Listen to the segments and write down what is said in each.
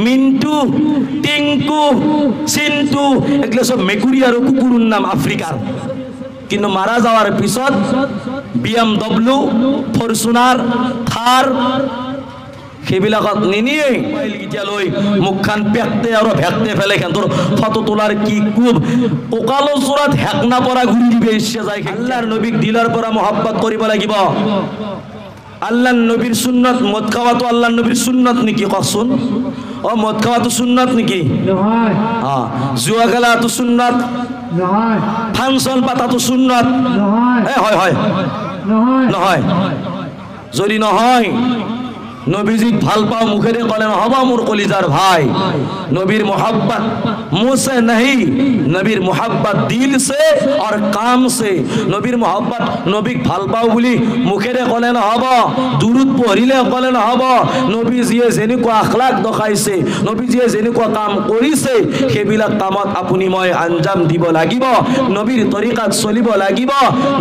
মিন্টু, টিঙ্কু, চিন্টু এগুলো সব মেকুরি আর কুকুরের নাম আফ্রিকার। কিন্তু মারা যাওয়ার পিছত BMW, ফরচুনার, থার সেইবিলাকত নিনিয়ে গীতিয়া লৈ মুখখান পেকতে আৰু ভেকতে ফেলে তোৰ ফটো তোলাৰ কি খুব কঁকালৰ চোৰাত হেকনা পৰা ঘূৰি দিবে ইচ্ছা যায়। আল্লাহৰ নবীক দিলৰ পৰা মহব্বত কৰিব লাগিব। আল্লাহর নবীর সুন্নত মদ খাওয়া তো আল্লাহর নবীর সুন্নত নাকি কসুন? ও মদ খাওয়া তো সুন্নত নাকি? নহয়। হ্যাঁ, জুয়া খেলা তো সুন্নত? নহয়। ফাংশন পাতা তো সুন্নত? নহয়। হয় হয় নহয় নহয়। যদি নহয় নবীজিক ভাল পাও মুখেৰে কলে নহব মোৰ কলিজাৰ ভাই। নবীর मोहब्बत मुंह से नहीं, নবীর मोहब्बत दिल से और काम से। নবীর मोहब्बत নবীক ভাল পাও বুলি মুখেৰে কলে নহব, দুৰুদ পঢ়িলে কলে নহব। নবীজিয়ে যেনেকুৱা আখলাক দেখাইছে, নবীজিয়ে যেনেকুৱা কাম কৰিছে সেইবিলাক কামত আপুনি মই আঞ্জাম দিব লাগিব। নবীৰ তৰিকাত চলিব লাগিব।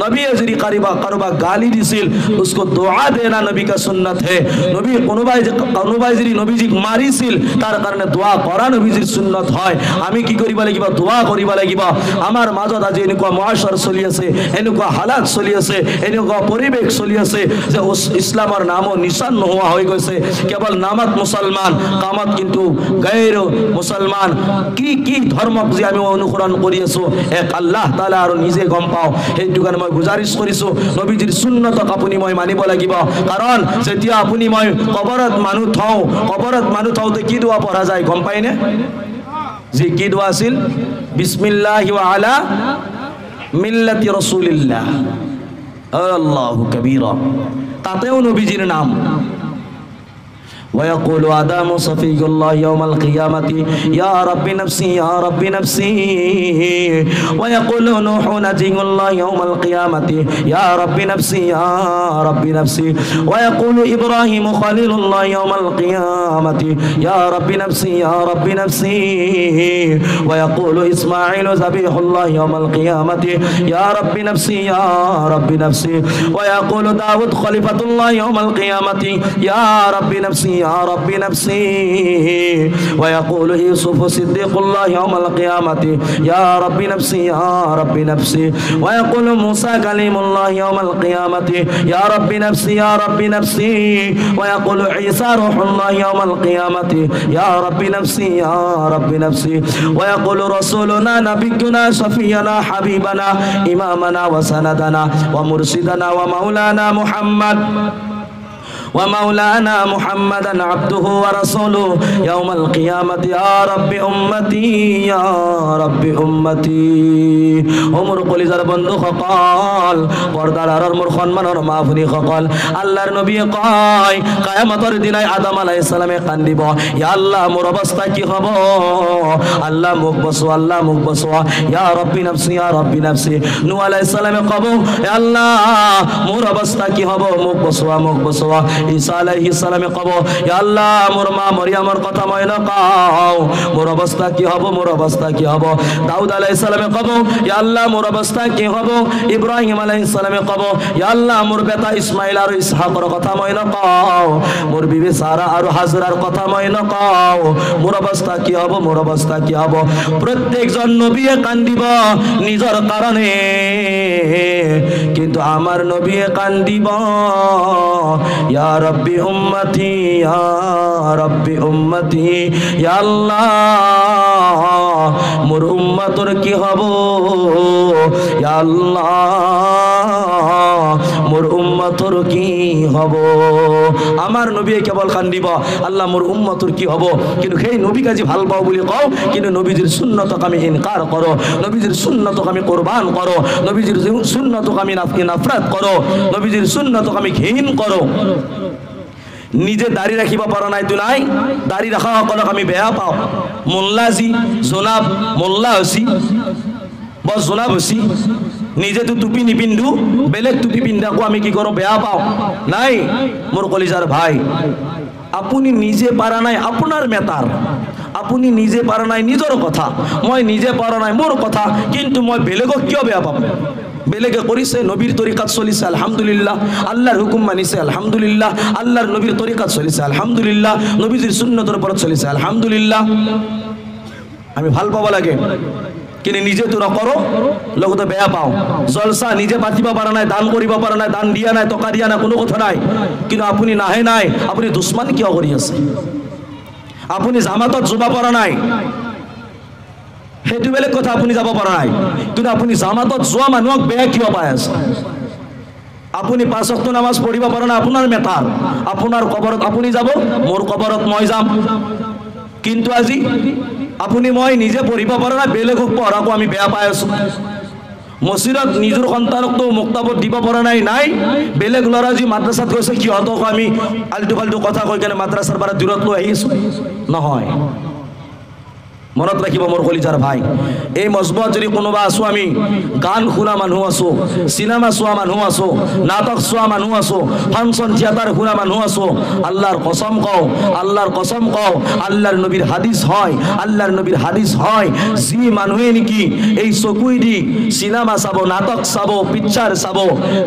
নবীয়ে যদি কাৰোবাক গালি দিছিল उसको दुआ देना नबी का सुन्नत है। নবী কোনোবাই যদি নবীজিক মাৰিছিল তাৰ কাৰণে দোয়া কৰা নবীজিৰ সুন্নত হয়। আমি কি কৰিব লাগিব? দোয়া কৰিব লাগিব। আমাৰ মাজত আজি এনেকুৱা মুআশাৰ চলি আছে, এনেকুৱা হালাত চলি আছে, এনেকুৱা পৰিৱেশ চলি আছে যে ইছলামৰ নামো নিশান নোহোৱা হৈ গৈছে। কেৱল নামত মুছলমান, কামত কিন্তু গैर মুছলমান। কি কি ধৰ্মক যে আমি অনুসৰণ কৰি আছো এক আল্লাহ তাআলা আৰু নিজে গম পাওঁ। সেইটো কাৰণে মই গুজাৰিশ কৰিছো নবীজিৰ সুন্নতক আপুনি মই মানিব লাগিব। কাৰণ যেতিয়া আপুনি মই কবৰত মানুহ থওঁতে কি দোয়া পঢ়া যায় গম পাইনে? যে কি দোয়া আছিল? বিসমিল্লাহি ওয়া আলা মিল্লাতি রাসূলিল্লাহ আল্লাহু কাবীরা। তাতেও নবীজির নাম। ويقول آدم صفي الله يوم القيامة يا رب نفسي يا رب نفسي. ويقول نوح نجي الله يوم القيامة يا رب نفسي يا رب نفسي. ويقول إبراهيم خليل الله يوم القيامة يا رب نفسي يا رب نفسي. ويقول إسماعيل ذبيح الله يوم القيامة يا رب نفسي يا رب نفسي. ويقول داود خليفة الله يوم القيامة يا رب نفسي يا رب نفسي. ويقول يوسف صديق الله يوم القيامة يا رب نفسي يا رب نفسي. ويقول موسى كليم الله يوم القيامة يا رب نفسي يا رب نفسي. ويقول عيسى روح الله يوم القيامة يا رب نفسي يا رب نفسي. ويقول رسولنا نبينا شفينا حبيبنا إمامنا وسندنا ومرشدنا ومولانا محمد ومولانا محمدا عبده ورسوله يوم القيامة يا رب أمتي يا رب أمتي. ওমর কলিজার বন্ধু সকল, পর্দার আড়ার মোর সম্মানৰ মাফনি সকল, আল্লাহর নবী কয় কিয়ামতের দিনাই আদম আলাইহিস সালামে কান্দিব, ইয়া আল্লাহ মোর অবস্থা কি হব? আল্লাহ মুখ বসো, আল্লাহ মুখ বসো, ইয়া রব্বি নফসি ইয়া রব্বি নফসি। নূহ আলাইহিস সালামে কব, ইয়া আল্লাহ মোর অবস্থা কি হব? মুখ বসো মুখ বসো। ঈসা আলাইহিস সালামে কব, ইয়া আল্লাহ মোর মা মরিয়মের কথা মই নকাও, মোর অবস্থা কি হব? মোর অবস্থা কি হব? দাউদ আলাইহিস সালামে কব, ইয়া আল্লাহ মোর অবস্থা কি হব? ইব্রাহিম আলাইহিস সালামে কব, ইয়া আল্লাহ মোর বেটা ইসমাইল আর ইসহাকের কথা মই নকাও, মোর বিবি সারা আর হাজরার কথা মই নকাও, মোর অবস্থা কি হব? মোর অবস্থা কি হব? প্রত্যেকজন নবীয়ে কান্দিব নিজের কারণে, কিন্তু আমার নবীয়ে কান্দিব ইয়া রব্বি উম্মতি ইয়া রব্বি উম্মতি। ইয়া আল্লাহ মোর উম্মতর কি হব? ইয়া আল্লাহ মোর উম্মতর কি হব? আমার নবী কেবল কান্দিব আল্লাহ মোর উম্মতর কি হব। কিন্তু সেই নবী কাজী ভাল পাও বুলি কও, কিন্তু নবীজির সুন্নতক আমি ইনকার করো, নবীজির সুন্নতক আমি কোরবান করো, নবীজির সুন্নতক আমি নাফরত করো, নবীজির সুন্নতক আমি ঘৃণ করো। নিজে দাড়ি রাখিব পারা নাই তো নাই, দাড়ি রাখা সকলক আমি বেয়া পাও। মোল্লাজি জনাব মোল্লা হসি বস জনাব হসি, নিজে তো টুপি নিপিন্ধু, বেলেগ টুপি পিন্ধাকো আমি কি করো? বেয়া পাও। নাই মোর কলিজার ভাই, আপুনি নিজে পারা নাই আপনার মেটার, আপুনি নিজে পারা নাই নিজের কথা, মই নিজে পারা নাই মোর কথা, কিন্তু মই বেলেগক কিয় বেয়া পাব? বেলেগে কৰিছে নবীৰ তৰিকাত চলিছে আলহামদুলিল্লাহ, আল্লাহৰ হুকুম মানিছে আলহামদুলিল্লাহ, আল্লাহৰ নবীৰ তৰিকাত চলিছে আলহামদুলিল্লাহ, নবীজিৰ সুন্নতৰ ওপৰত চলিছে আলহামদুলিল্লাহ। আমি ভাল পাব লাগে, কিন্তু নিজে তো নকৰো লগতে বেয়া পাওঁ। জলসা নিজে পাতিব পৰা নাই, দান কৰিব পৰা নাই, দান দিয়া নাই, টকা দিয়া নাই, কোনো কথা নাই, কিন্তু আপুনি নাহে নাই, আপুনি দুশ্মন কিয় কৰি আছে? আপুনি জামাতত যাব পৰা নাই, সেইটো বেলেগ কথা, আপুনি যাব পৰা নাই, কিন্তু আপুনি জামাতত যোৱা মানুহক বেয়া কিয় পাই আছে? আপুনি 5 ওয়াক্ত নামাজ পঢ়িব পৰা নাই, আপোনাৰ মেটাৰ, আপোনাৰ কবৰত আপুনি যাব, মোৰ কবৰত মই যাম। কিন্তু আজি আপুনি মই নিজে পঢ়িব পৰা নাই, বেলেগক পঢ়াকো আমি বেয়া পাই আছো। মছজিদত নিজৰ সন্তানকতো মুক্তাবত দিব পৰা নাই, বেলেগ ল'ৰা যি মাদ্ৰাছাত গৈছে সিহঁতক আমি আল্টু ফাল্টু কথা কৈ কেনে মাদ্ৰাছাৰ পৰা দূৰত লৈ আহিছো, নহয়। মনত ৰাখিব মোৰ কলিজাৰ ভাই, এই মজবুত যদি কোনোবা আছো, আমি গান শুনা মানুহ আছো, সিনেমা চোৱা মানুহ আছো, নাটক চোৱা মানুহ আছো, ফাংশন থিয়েটাৰ শুনা মানুহ আছো, আল্লাহৰ কসম কওঁ, আল্লাহৰ কসম কওঁ, আল্লাহৰ নবীৰ হাদিস হয়, আল্লাহৰ নবীৰ হাদিস হয়, যি মানুহে নেকি এই চকুই দি সিনেমা চাব, নাটক চাব, পিকচাৰ চাব,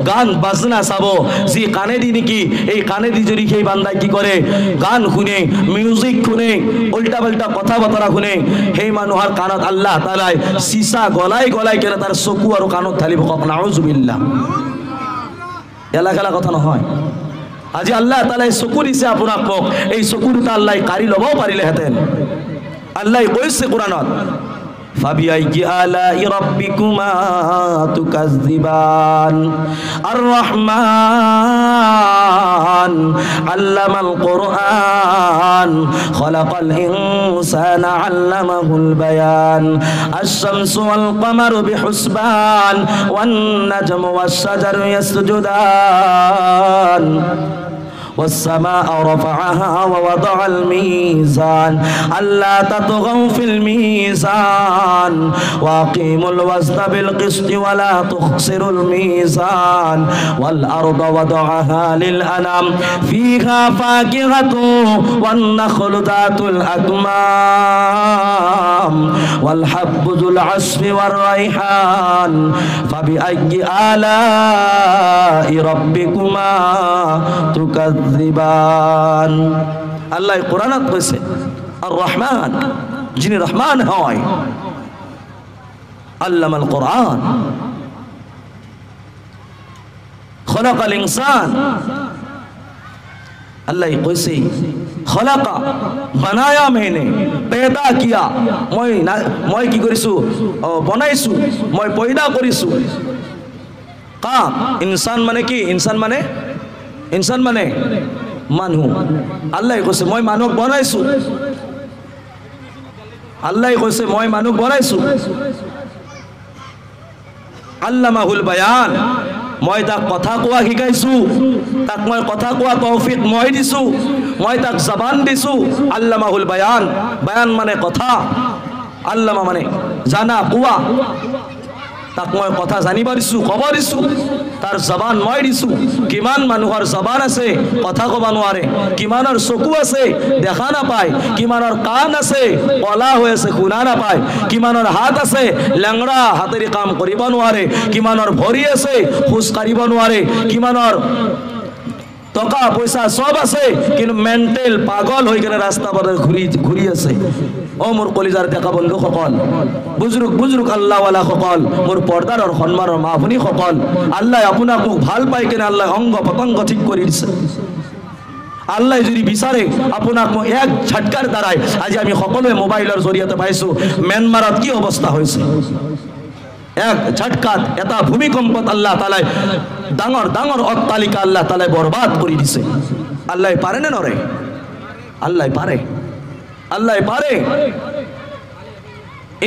গান বাজনা চাব, যি কাণেদি নেকি এই কাণেদি যদি সেই বান্দাই কি কৰে, গান শুনে, মিউজিক শুনে, উল্টা পাল্টা কথা বতৰা শুনে, সেই মানুহৰ কাণত আল্লাহ তাআলাই সীসা গলাই গলাই কেনে তাৰ চকু আৰু কাণত ঢালিব। নাউজুবিল্লাহ, এলা কথা নহয়। আজি আল্লাহ তাআলাই চকু দিছে আপোনাক, মোক এই চকু দুটা আল্লাহ কাঢ়ি ল'ব পাৰিলেহেঁতেন। আল্লাহ কৈছে কোরআনত, ফাবিআইয়ি আলাই রাব্বিকুমা তুকাজ্জিবান আর রহমান আল্লামাল কুরআন খলাকাল ইনসানা আল্লামাহুল বায়ান আশ-শামসু ওয়াল কমারু বিহুসবান ওয়ান নাজমু ওয়াশ শাজারু ইয়াসজুদান والسماء رفعها ووضع الميزان ألا تطغوا في الميزان وأقيموا الوزن بالقسط ولا تخسروا الميزان والأرض وضعها للأنام فيها فاكهة والنخل ذات الأكمام والحب ذو العصف والريحان فبأي آلاء ربكما তুকাজ্জিবান। আল্লাহ কোরআনত কইছে আর রহমান, যিনি রহমান হয়, আল্লামাল কোরআন খলাকাল ইনসান। আল্লাহ কইছে খলাকা বানায়া, मैंने पैदा किया, মই কি কৰিছো, বনাইছো, মই পয়দা কৰিছো। কা ইনসান মানে কি? ইনসান মানে মানুহ। আল্লাহ কৈছে মই মানুহক বনাইছো, আল্লাহ কৈছে মই মানুহ বনাইছো। আল্লামাহুল বায়ান, মই তাক কথা কোৱা শিকাইছো, তাক মই কথা কোৱা তৌফিক মই দিছো, মই তাক জবান দিছো। আল্লামাহুল বায়ান, বায়ান মানে কথা, আল্লামা মানে জানা কোৱা, তাক মই কথা জানিব দিছো, ক'ব দিছো, তাৰ জবান মই দিছো। কিমান মানুহৰ জবান আছে কথা ক'ব নোৱাৰে, কিমানৰ চকু আছে দেখা নাপায়, কিমানৰ কাণ আছে কলা হৈ আছে শুনা নাপায়, কিমানৰ হাত আছে লেংৰা হাতেৰে কাম কৰিব নোৱাৰে, কিমানৰ ভৰি আছে খোজ কাঢ়িব নোৱাৰে, কিমানৰ টকা পয়সা সব আছে কিন্তু মেন্টেল পাগল হৈ কেনে ৰাস্তা পথে ঘূৰি আছে। ও মোৰ কলিজাৰ ডেকা বন্ধুসকল, বুজৰুক আল্লাহৱালা সকল, মোৰ পৰ্দাৰ সন্মানৰ মা ভনী সকল, আল্লাহ আপোনাক মোক ভাল পাই কেনে আল্লাহ অংগ পতংগ ঠিক কৰি দিছে। আল্লাহ যদি বিচাৰে আপোনাক মই এক ঝটকাৰ দ্বাৰাই, আজি আমি সকলোৱে মোবাইলৰ জৰিয়তে পাইছো ম্যানমাৰত কি অৱস্থা হৈছে। এক ঝটকাত এটা ভূমিকম্পত আল্লাহ তাআলাই ডাঙৰ ডাঙৰ অট্টালিকা আল্লাহ তাআলাই বৰবাদ কৰি দিছে। আল্লাহ পাৰে নে নৰে? আল্লাহ পাৰে, আল্লাহ পাৰে।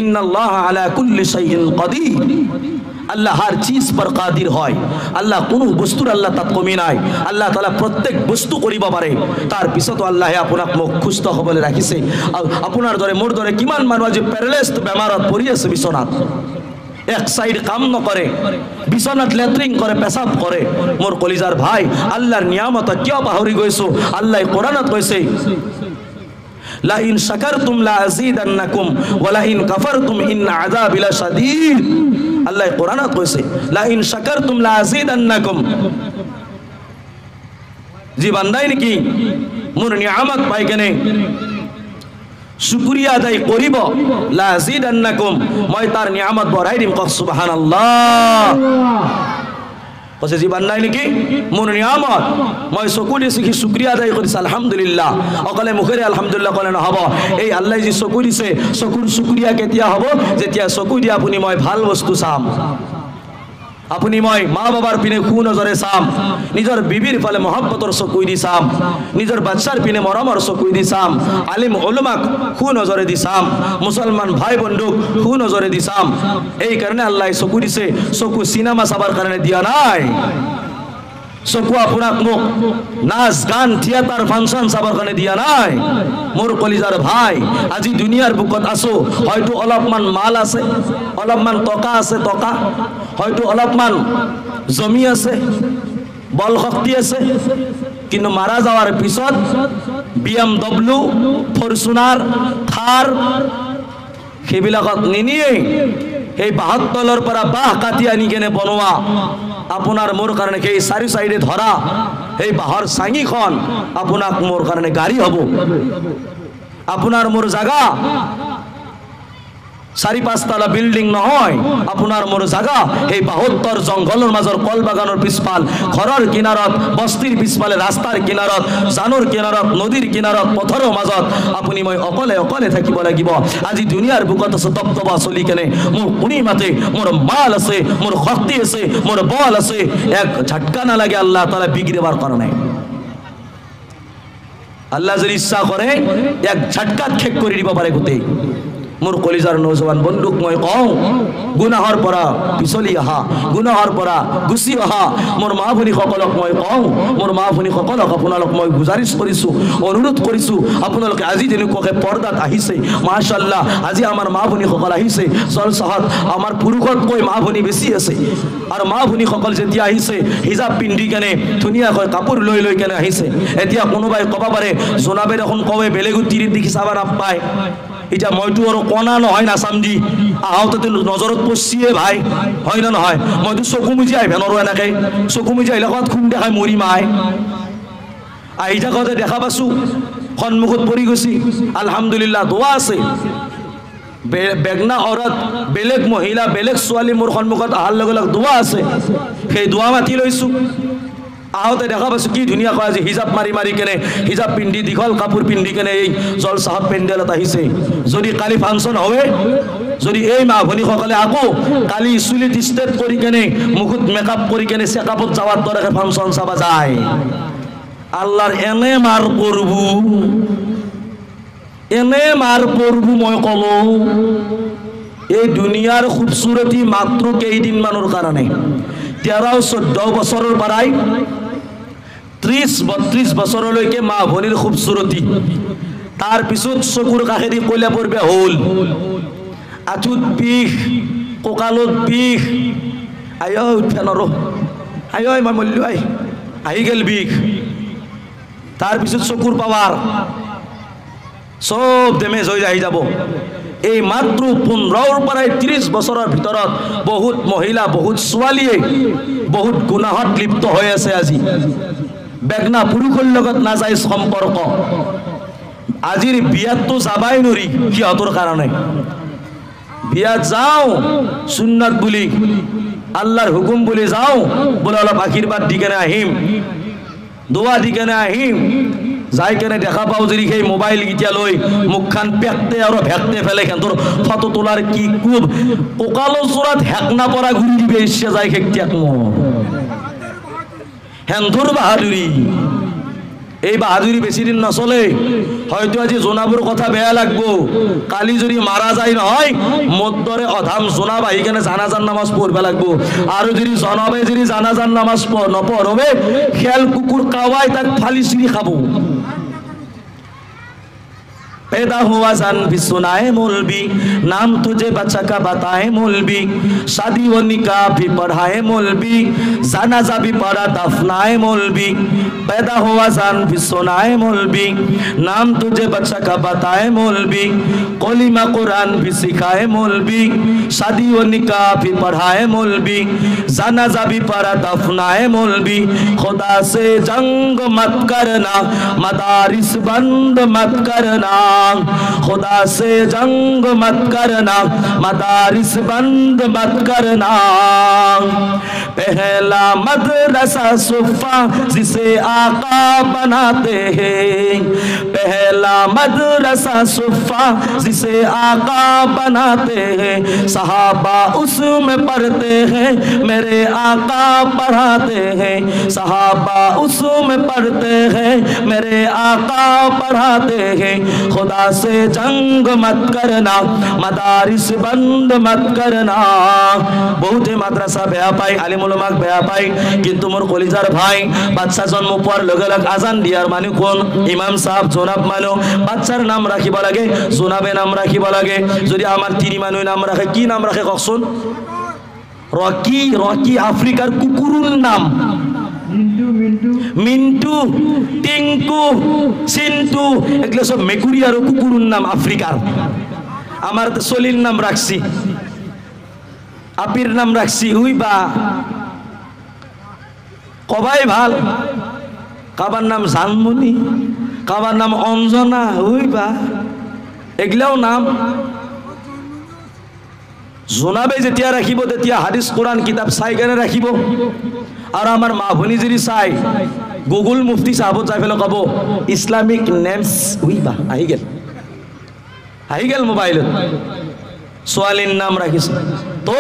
ইন্নাল্লাহ আলা কুল্লি শাইইন কাদিৰ, আল্লাহ হৰ চিজ पर কাদিৰ হয়। আল্লাহ কোনো বস্তুৰ আল্লাহ তাত কমি নাই, আল্লাহ তাআলা প্ৰত্যেক বস্তু কৰিব পাৰে। তাৰ পিছতো আল্লাহে আপোনাক মোক সুস্থ হ'বলৈ ৰাখিছে। আপোনাৰ দৰে মোৰ দৰে কিমান মানুহ আজি পেৰালাইজড বেমাৰত পৰি আছে বিছনাত, এক সাইড কাম নকৰে, বিছনাত লেট্ৰিং কৰে, পেশাব কৰে। মোৰ কলিজাৰ ভাই, আল্লাহৰ নিয়ামত কিয় পাহৰি গৈছো? আল্লাহ কোরআনত কৈছে লা ইন শাকারতুম লা আযীদান্নাকুম ওয়া লা ইন কাফারতুম ইন আযাবি লাশাদীদ। আল্লাহ কোরআনত কইছে লা ইন শাকারতুম লা আযীদান্নাকুম জি বান্দাই নাকি মোর নিয়ামত পাই কেনে শুকরিয়া আদায় করিব লা আযীদান্নাকুম মই তার নিয়ামত বড়াই দিম কহ সুবহানাল্লাহ কইছে জি বান্দাই নাকি মোর নিয়ামত মই চকু দিছি কি শুকরিয়া আদায় কৰিছে আলহামদুলিল্লাহ অকলে মুখেৰে আলহামদুলিল্লাহ কলে নহব এই আল্লাহ যি চকু দিছে চকুৰ শুকরিয়া কেতিয়া হ'ব যেতিয়া চকু দি আপুনি মই ভাল বস্তু চাম আপুনি মই মা বাবার পিনে খু নজরে চাম নিজর বিবির ফালে মহব্বতর চকুই দি চাম নিজর বাচ্চার পিনে মরমর চকুই দি চাম আলিম উলামাক খু নজরে দি চাম মুসলমান ভাই বন্ধুক খু নজরে দি চাম এই কারণে আল্লাহ চকু দিছে চকু সিনেমা চাবার কারণে দিয়া নাই চকু আপোনাক মোক নাচ গান থিয়েটার ফাংশন চাবার কারণে দিয়া নাই মোর কলিজার ভাই আজি দুনিয়ার বুকত আছো হয়তো অলপমান মাল আছে অলপমান টকা আছে টকা হয়তো অলপমান জমি আছে বল শক্তি আছে কিন্তু মারা যাওয়ার পিছত BMW ফরচুনার থার সেইবিলাকত নিনিয়ে এই বাহত তলৰ পৰা বাহ কাটি আনি কেনে বনোৱা আপোনাৰ মোৰ কাৰণে সেই চাৰি সাইডে ধৰা এই বাহৰ চাঙিখন আপোনাক মোৰ কাৰণে গাড়ী হ'ব আপোনাৰ মোৰ জাগা 4-5 তলা বিল্ডিং নহয় আপোনাৰ মোৰ জাগা এই 72 জংঘলৰ মাজৰ কল বাগানৰ পিছফাল ঘৰৰ কিনাৰত বস্তিৰ পিছফালে ৰাস্তাৰ কিনাৰত জানৰ কিনাৰত নদীৰ কিনাৰত পথৰৰ মাজত আপুনি মই অকলে অকলে থাকিব লাগিব আজি দুনিয়াৰ বুকত আছে দবদবা চলি কেনে মোৰ কোনি মাতে মোৰ মাল আছে মোৰ শক্তি আছে মোৰ বল আছে এক ঝটকা না লাগে আল্লাহ তাআলা বিগড়েবাৰ কাৰণে আল্লাহ যদি ইচ্ছা কৰে এক ঝটকাত খেক কৰি দিব পাৰে গোটেই মোৰ কলিজাৰ নৌজওয়ান বন্ধুক মই কওঁ গুনাহৰ পৰা পিছলি আহা গুনাহৰ পৰা গুচি আহা মোৰ মা ভনী সকলক মই কওঁ মোৰ মা ভনী সকলক আপোনালোক মই গুজাৰিশ কৰিছো অনুৰোধ কৰিছো আপোনালোকে আজি যেনেকৈ পৰ্দাত আহিছে মাশাআল্লাহ আজি আমাৰ মা ভনী সকল আহিছে জলসাহত আমাৰ পুৰুষতকৈ মা ভনী বেছি আছে আৰু মা ভনী সকল যেতিয়া আহিছে হিজাব পিন্ধি কেনে ধুনীয়াকৈ কাপোৰ লৈ লৈ কেনে আহিছে এতিয়া কোনোবাই ক'ব পাৰে জনাবে দেখোন কবে বেলেগো তিৰিত দেখি চাবা নাপায় এটা মইতো আৰু কোনা নহয় না সামজি আহতে নজৰত পছিয়ে ভাই হয় না নহয় মইতো চকু মুজি আইভেন আৰু এনেকৈ চকু মুজি আহিলে কত খুন দেখাই মৰি মাই আহি থাকোঁতে দেখা পাইছো সন্মুখত পৰি গৈছি আলহামদুলিল্লাহ দোয়া আছে বেগনা औरत বেলেগ মহিলা বেলেগ ছোৱালী মোৰ সন্মুখত আহাৰ লগে লগে দোয়া আছে সেই দোয়া মাতি লৈছো আহতে দেখা পাইছো কি ধুনীয়া কয় আজি হিজাব মাৰি মাৰি কেনে হিজাব পিন্ধি দীঘল কাপোৰ পিন্ধি কেনে এই জলসাহত পেণ্ডেলত আহিছে যদি কালি ফাংচন হবে যদি এই মা ভনী সকলে আকৌ কালি চুলিত ষ্টেপ কৰি কেনে মুখত মেকআপ কৰি কেনে চেকআপত যাওয়াৰ দৰে ফাংচন চাবা যায় আল্লাহৰ এনে মাৰ কৰবু মই কলো এই দুনিয়াৰ খুবসুৰতি মাত্ৰ কেইদিন মানৰ কাৰণে 13-14 বছৰৰ পৰাই 30-32 বছৰলৈকে মা ভনীৰ খুবসুৰতি তাৰ পিছত চকুৰ কাষেদি কইলা পৰবে হল আঠুত বিষ কঁকালত বিষ আয় উঠে নৰো আয় মই মল্য আহি গেল বিষ তাৰ পিছত চকুৰ পাৱাৰ সব ডেমেজ হৈ আহি যাব এই মাত্ৰ 15 পৰা 30 বছৰৰ ভিতৰত বহুত মহিলা বহুত ছোৱালীয়ে বহুত গুনাহত লিপ্ত হৈ আছে আজি বেগনা পুৰুষৰ লগত না যায় সম্পৰ্ক আজিৰ বিয়াতো যাবাই নৰি কিহতৰ কাৰণে বিয়াত যাও সুন্নাত বুলি আল্লাহৰ হুকুম বুলি যাও বলে অলপ আশীৰ্বাদ দি কেনে আহিম দোয়া দি কেনে আহিম যাই কেনে দেখা পাও যদি সেই মোবাইল গিতিয়া লৈ মুখখান পেকতে আৰু ভেকতে ফেলে খেন্তৰ ফটো তোলার কি খুব ককালো চোরাত হেকনা পরা ঘুরি দিবে ইচ্ছা যায় খেকটিয়াক হেন্ধুর বাহাদুরি এই বাহাদুরি বেশি দিন নচলে হয়তো আজি জোনাবুর কথা বেয়া লাগবো কালি যদি মারা যায় নহয় মধ্যরে অধাম জোনাব আহি কেনে জানাজার নামাজ পড়বা লাগবো আর যদি জনাবে যদি জানাজার নামাজ নপঢ়বে খেল কুকুর কাওয়াই তাক ফালি চিৰি খাবো पैदा हुआ जान भी सुनाए मौलवी, नाम तुझे बच्चा का बताए मौलवी, शादी व निकाह भी पढ़ाए मौलवी, जनाजा भी पढ़ा दफनाए मौलवी। पैदा हुआ जान भी सुनाए मौलवी, नाम तुझे बच्चा का बताए मौलवी, कलिमा कुरान भी सिखाए मौलवी, शादी व निकाह भी पढ़ाए मौलवी, जनाजा भी पढ़ा दफनाए मौलवी। खुदा से जंग मत करना, मदारिस बंद मत करना, खुदा से जंग मत करना, मदारिस बंद मत करना। पहला मदरसा सुफ़ा जिसे आका बनाते हैं, पहला मदरसा सुफ़ा जिसे आका बनाते हैं, सहाबा उसमें पढ़ते हैं, मेरे आका पढ़ाते हैं, सहाबा उसमें पढ़ते हैं, मेरे आका पढ़ाते हैं। खुदा से जंग मत करना, मदारिस बंद मत करना। बहुते মাদ্রাসা বেয়া পায়, আলিম উলামাক বেয়া পায়, কিন্তু মোর কলিজার ভাই বাচ্চা জন্ম পাওয়ার লগে লগে আজান দিয়ার মানে কোন ইমাম সাহেব জনাব মানো, বাচ্চার নাম রাখিব লাগে জনাবে নাম রাখিব লাগে। যদি আমার তিনি মানুষ নাম রাখে, কি নাম রাখে কখন? রকি, রকি আফ্রিকার কুকুরের নাম, মিন্টু, টিঙ্কু, চিন্টু, এগুলো সব মেকুরি আর কুকুরের নাম আফ্রিকার। আমার তো সলির নাম রাখছি, আপির নাম রাখছি হুই বা কবাই ভাল, কাবার নাম জানমণি, কাবার নাম অঞ্জনা, হুই বা এগুলাও নাম। জোনাবে যেতিয়া রাখিব তেতিয়া হাদিস কোরআন কিতাব চাই কেনে রাখিব। আর আমার মা ভনী যদি চাই গুগল মুফতি সাহাবত যাই ফেলে কব ইসলামিক নেমস, হুই বা আহি গেল মোবাইলত ছোৱালীৰ নাম ৰাখিছে। তো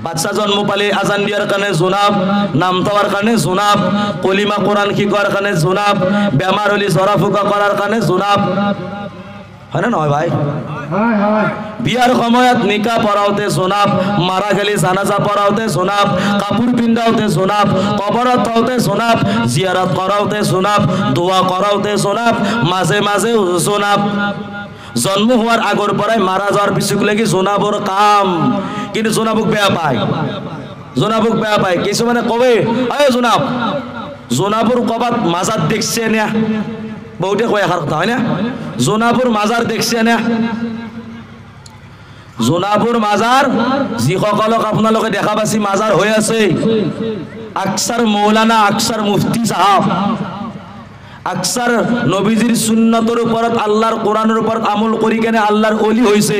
বাচ্চা জন্ম পালে আজান দিয়াৰ কাৰণে জোনাব, নাম দেওয়াৰ কাৰণে জোনাব, কলিমা কোৰআন শিকোৱাৰ কারণে জোনাব, বেমার হলে জরা ফুকা করার কারণে জোনাব, হয় না নয় ভাই? বিয়ার সময়ত নিকা পড়াওতে জোনাব, মারা গেলে জানাজা পড়াওতে জোনাব, কাপড় পিন্ধাওতে জোনাব, কবরত থাওতে জোনাব, জিয়ারত করাওতে জোনাব, দোয়া করাওতে জোনাব, মাঝে মাঝে জোনাব। জন্ম হওয়ার আগর পরাই মারা যাওয়ার পিছুক লাগি জোনাবর কাম, কিন্তু জোনাবুক বেয়া পায়, জোনাবুক বেয়া পায়। কিছুমানে কবে আরে জোনাব, জোনাবুর কবাত মাজার দেখছে না, বহুতে কয় এখার কথা হয় না, জোনাবুর মাজার দেখছে না। জোনাবুর মাজার যিসকলক আপোনালোকে দেখা পাইছে মাজার হয়ে আছে, আকসার মৌলানা, আকসার মুফতি সাহাব, আকসার নবীজির সুন্নতের উপরত আল্লাহর কোরআনের উপরত আমল করি কেনে আল্লাহর ওলি হয়েছে।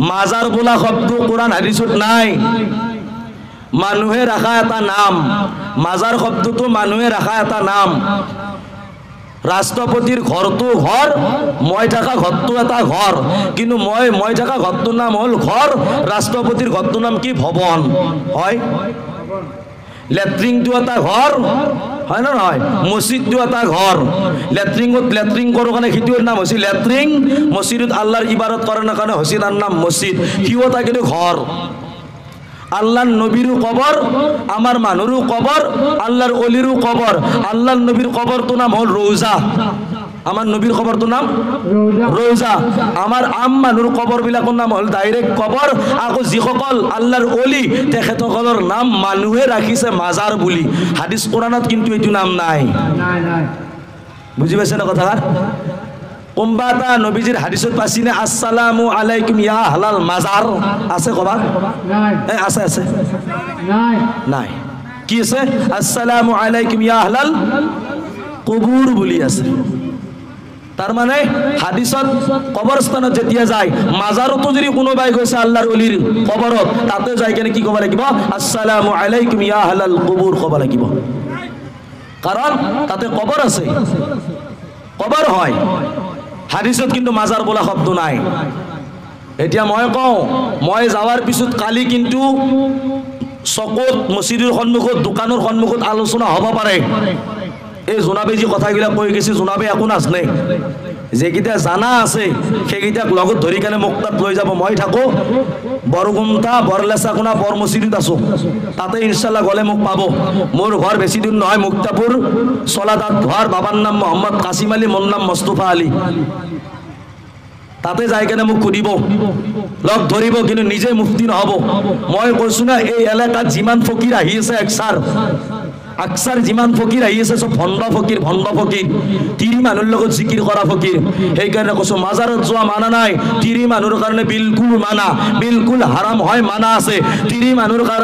মাজার বোলা শব্দ কোরআন হাদিসত নাই, মানুহে রাখা এটা নাম। মাজার শব্দটো মানুহে রাখা এটা নাম। রাষ্ট্রপতির ঘরটো ঘর, মই থাকা ঘরটো এটা ঘর, কিন্তু মই থাকা ঘরটোর নাম হল ঘর, রাষ্ট্রপতির ঘরটোর নাম কি? ভবন। হয় লেট্রিনটো এটা ঘর, হয় না নহয়? মসজিদটো এটা ঘর, লেট্রিনত লেট্রিন করার কারণে সিটোর নাম হয়েছে লেট্রিন, মসজিদত আল্লাহর ইবাদত করার কারণে হয়েছে তার নাম মসজিদ। সিও এটা কিন্তু ঘর। আল্লাহর নবীরও কবর, আমার মানুষেরও কবর, আল্লাহর অলিরও কবর। আল্লাহর নবীর কবরটো নাম হল রোজা, আমার নবীর কবরটো নাম রোজা। আমার আম মানুষের কবর বিলাকৰ নাম হল ডাইৰেক্ট কবৰ। আকৌ যিসকল আল্লাহৰ অলি তেখেতসকলৰ নাম মানুহে রাখিছে মাজার বুলি। হাদিস কোরআনত কিন্তু এইটো নাম নাই। বুঝি পাইছে না কথা? কোনবা এটা নবীজির হাদিসত পাইছিনে আসসালামু আলাইকুম ইয়া হালাল মাজার? আছে কবা? আছে আছে নাই। কি আছে? আসসালামু আলাইকুম ইয়া হালাল কবুর বুলি আছে। তার মানে হাদিসত কবরস্থানত যেতিয়া যায়, মাজারতো যদি কোনোবাই গৈছে আল্লাহর অলির কবরত, তাতে যাই কেনে কি কব লাগিব? আসসালামু আলাইকুম ইয়া হালাল কবুর কব লাগিব। কারণ তাতে কবর আছে, কবর হয়। হাদিসত কিন্তু মাজার বলা শব্দ নাই। এতিয়া মই কওঁ, মই যাওয়ার পিছত কালি কিন্তু চকত, মসজিদের সন্মুখত, দোকানের সন্মুখত আলোচনা হব পাৰে। এই জোনাবে যে কথাবিলাক কৈ গেছে, জোনাবে একো নাজানে। যেকেইটা জানা আছে সেইকেইটাক লগত ধৰি কেনে মোক তাত লৈ যাব। মই থাকো বৰগুমঠা বৰলেচাকুনা বৰমচিৰিত আছো, তাতে ইনশাল্লাহ গ'লে মোক পাব। মোৰ ঘৰ বেছি দূৰ নহয়, মুক্তাপুৰ চলাদাত ঘৰ। বাবাৰ নাম মোহাম্মদ কাছিম আলী, মোৰ নাম মুস্তাফা আলী। তাতে যাই কেনে মোক সুধিব, লগ ধৰিব, কিন্তু নিজে মুফতি নহ'ব। মই কৈছো না, এই এলেকাত যিমান ফকীৰ আহি আছে আকসাৰ যিমান ফকীৰ আহি আছে চব ভণ্ড ফকীৰ তিৰি মানুহৰ লগত জিকিৰ কৰা ফকীৰ। সেইকাৰণে কৈছো মাজাৰত যোৱা মানা নাই, তিৰি মানুহৰ কাৰণে বিলকুল মানা, বিলকুল হাৰাম হয়, মানা আছে। তিৰি মানুহৰ কাৰণে